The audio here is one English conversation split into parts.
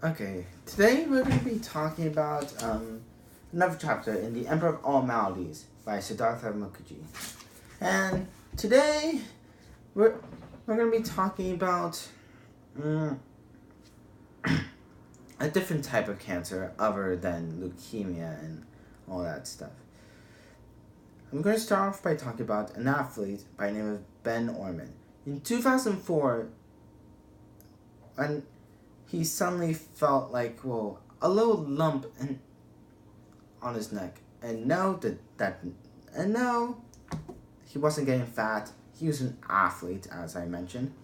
Okay, today we're going to be talking about another chapter in The Emperor of All Maladies by Siddhartha Mukherjee. And today we're going to be talking about a different type of cancer other than leukemia and all that stuff. I'm going to start off by talking about an athlete by the name of Ben Orman. In 2004, when he suddenly felt like, a little lump on his neck. And no, he wasn't getting fat. He was an athlete, as I mentioned.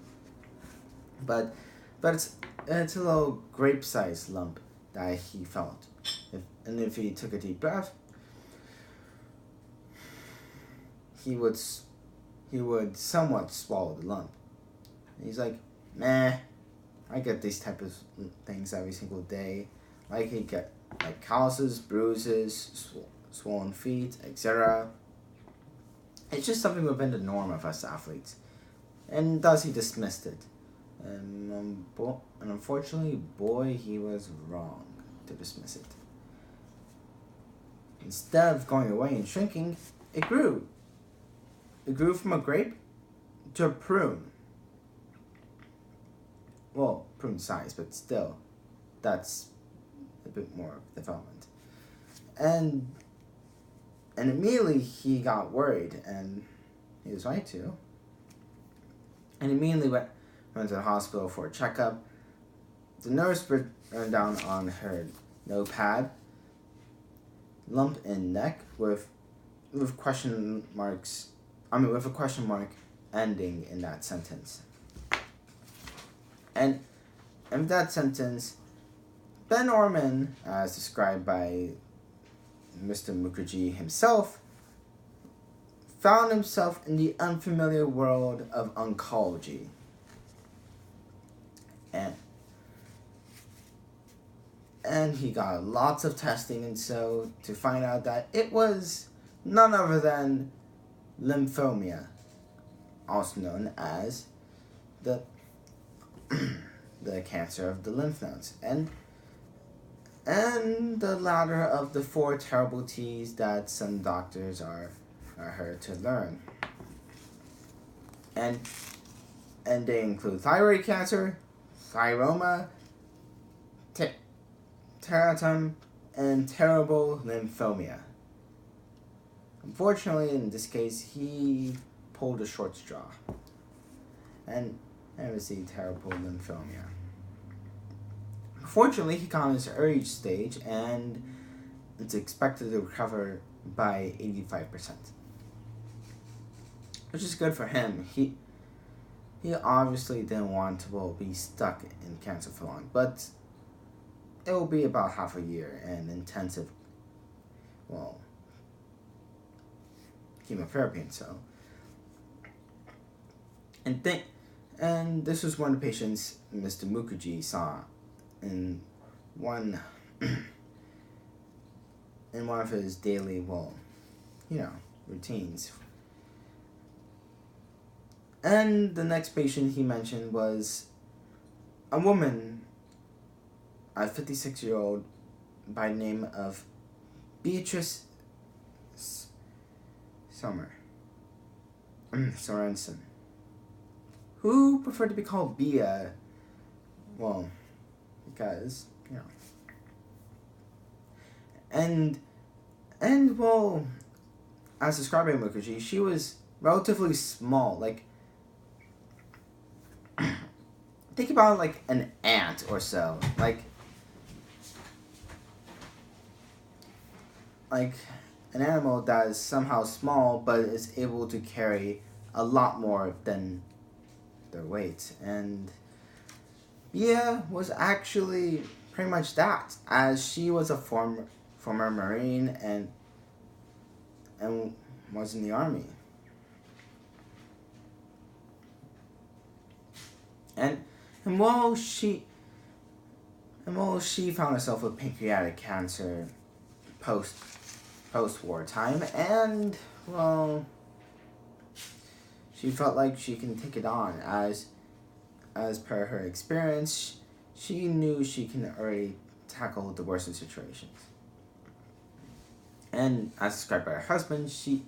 But it's a little grape-sized lump that he felt. If he took a deep breath, he would somewhat swallow the lump. And he's like, meh. I get these type of things every single day. Like he get calluses, bruises, swollen feet, etc. It's just something within the norm of us athletes. And thus he dismissed it. And unfortunately, he was wrong to dismiss it. Instead of going away and shrinking, it grew. It grew from a grape to a prune. Well, prune size, but still, that's a bit more development. And immediately he got worried, and he was right to. And immediately went to the hospital for a checkup. The nurse wrote down on her notepad, lump in neck with question marks. With a question mark ending in that sentence. And in that sentence, Ben Orman, as described by Mr. Mukherjee himself, found himself in the unfamiliar world of oncology. And he got lots of testing and so to find out that it was none other than lymphoma, also known as the cancer of the lymph nodes, and the latter of the four terrible T's that some doctors are heard to learn. And they include thyroid cancer, thyroma, teratum, and terrible lymphoma. Unfortunately, in this case, he pulled a short straw and received terrible lymphoma. Fortunately, he got in his early stage and it's expected to recover by 85%. Which is good for him. He obviously didn't want to be stuck in cancer for long, but it will be about half a year and intensive chemotherapy and so. And this was one of the patients Mr. Mukherjee saw in one of his daily, routines. And the next patient he mentioned was a woman, a 56-year-old by the name of Beatrice Sorensen, who preferred to be called Bia, because, And as described by Mukherjee, she was relatively small, think about like an ant or so, like an animal that is somehow small but is able to carry a lot more than their weight. And Bia was actually pretty much that, as she was a former Marine and was in the army. And while she found herself with pancreatic cancer post-war time, and she felt like she can take it on, as per her experience. she knew she can already tackle the worst of situations. And as described by her husband, she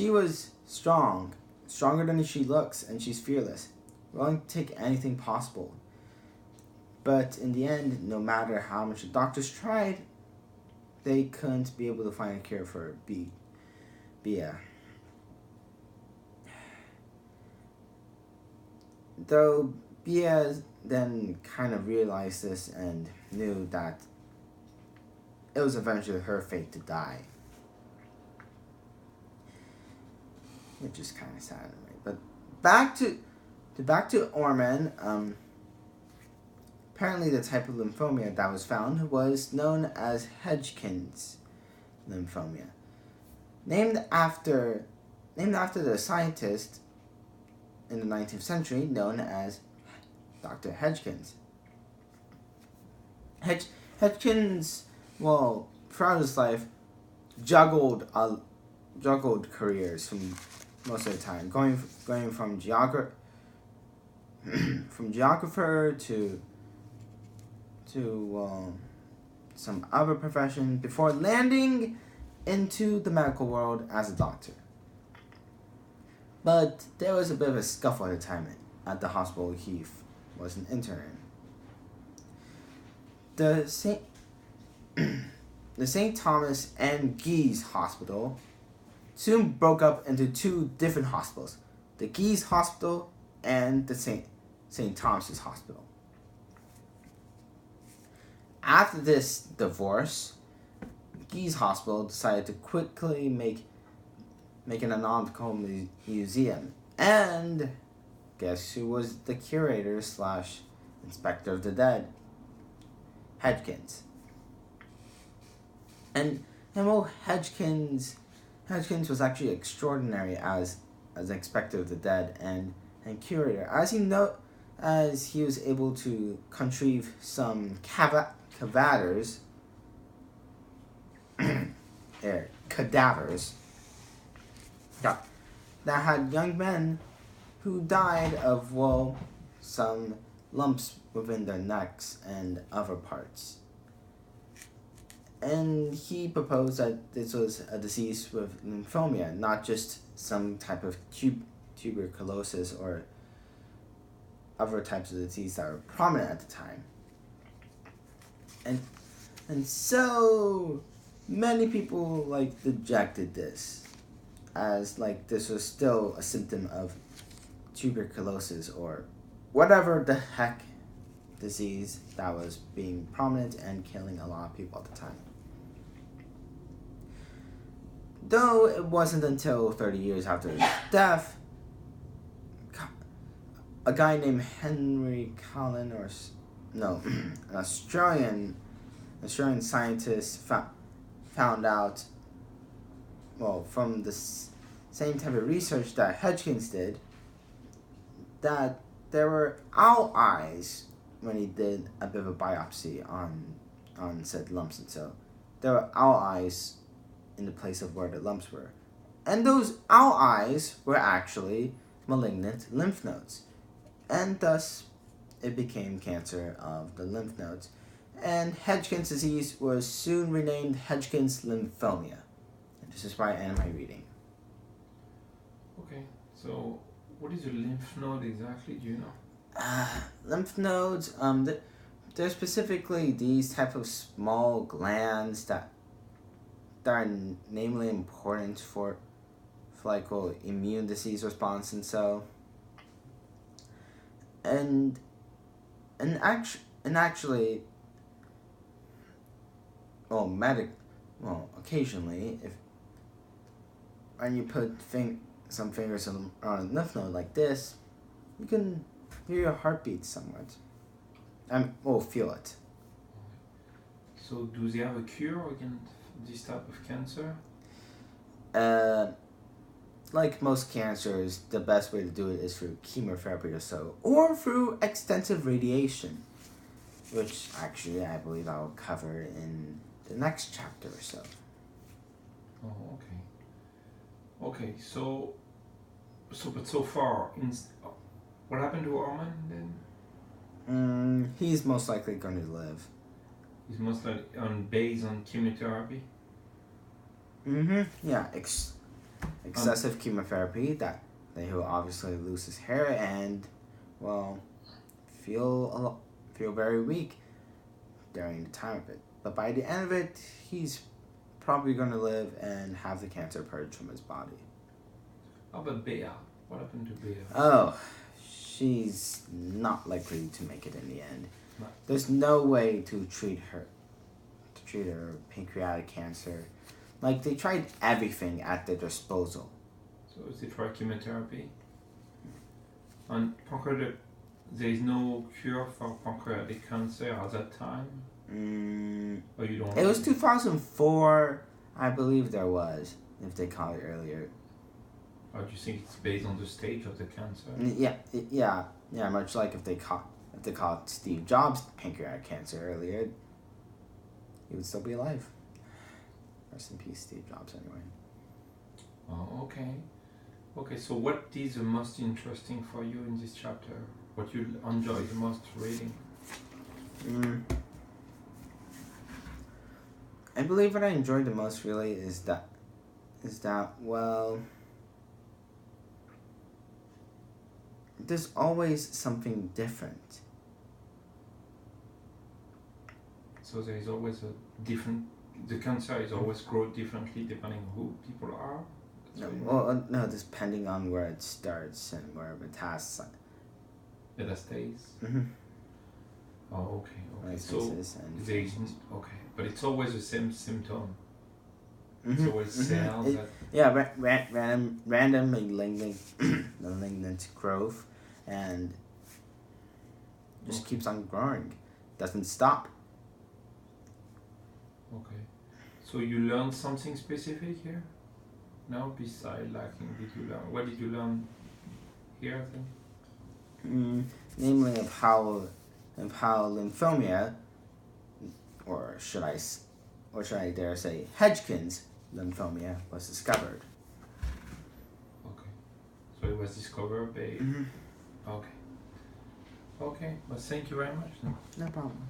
was strong, stronger than she looks, and she's fearless, willing to take anything possible. But in the end, no matter how much the doctors tried, they couldn't be able to find a cure for Bia. Though Bia then kind of realized this and knew that it was eventually her fate to die. Which is kind of sad in a way. But back to Orman, apparently the type of lymphoma that was found was known as Hodgkin's lymphoma. Named after the scientist in the 19th century known as Dr. Hodgkin's. Hodgkin's, well, throughout his life, juggled careers from most of the time, going from geographer to some other profession before landing into the medical world as a doctor. But there was a bit of a scuffle at the time at the hospital he was an intern in. The St. Thomas and Guise Hospital soon broke up into two different hospitals, the Guise Hospital and the St. Thomas's Hospital. After this divorce, Guise Hospital decided to quickly make an anatomical museum. And guess who was the curator / inspector of the dead? Hodgkin's. And well, Hodgkin's was actually extraordinary as inspector of the dead and curator, as he was able to contrive some cadavers that had young men who died of, well, some lumps within their necks and other parts. And he proposed that this was a disease with lymphoma, not just some type of tuberculosis or other types of disease that were prominent at the time. And so many people rejected this as this was still a symptom of tuberculosis or whatever the heck disease that was being prominent and killing a lot of people at the time. Though it wasn't until 30 years after his death, a guy named Henry Cullen, an Australian scientist found out, well, from the same type of research that Hodgkin's did, that there were owl eyes when he did a bit of a biopsy on said lumps, and so there were owl eyes in the place of where the lumps were. And those owl eyes were actually malignant lymph nodes. And thus, it became cancer of the lymph nodes. And Hodgkin's disease was soon renamed Hodgkin's lymphoma. And this is why I end my reading. Okay, so what is a lymph node exactly? Do you know? Lymph nodes, they're specifically these type of small glands that are namely important for immune disease response, and so and actually, occasionally, if when you put some fingers on a lymph node like this, you can hear your heartbeat somewhat. Feel it. So do they have a cure against this type of cancer? Like most cancers, the best way to do it is through chemotherapy or so, or through extensive radiation, which actually I believe I'll cover in the next chapter or so. Oh, okay. Okay, but so far, what happened to Orman then? he's most likely going to live. He's most likely based on chemotherapy. Yeah, excessive chemotherapy that he'll obviously lose his hair and, well, feel very weak during the time of it. But by the end of it, he's probably going to live and have the cancer purged from his body. How about Bea? What happened to Bea? Oh, she's not likely to make it in the end. No. There's no way to treat her pancreatic cancer. Like, they tried everything at their disposal. So they tried chemotherapy. And pancreatic, there is no cure for pancreatic cancer at that time? Or you don't It was 2004, I believe there was, if they caught it earlier. Or do you think it's based on the stage of the cancer? Yeah. Much like if they caught Steve Jobs pancreatic cancer earlier, he would still be alive. Rest in peace, Steve Jobs. Anyway. Oh, okay. Okay, so what is the most interesting for you in this chapter? What you enjoy the most reading? I believe what I enjoyed the most really is that well, there's always something different. So there is always a different. The cancer is always grow differently depending on who people are. No, depending on where it starts and where it metastasizes. Metastases. Oh, okay. So there is okay, but it's always the same symptom. It's always cells. Random malignant growth, and just keeps on growing, doesn't stop. Okay, so you learned something specific here? No, besides lacking, what did you learn here? I think. Namely of how lymphoma, or should I dare say Hodgkin's lymphoma was discovered. Okay, so it was discovered by. Okay. Okay, well, thank you very much. No problem.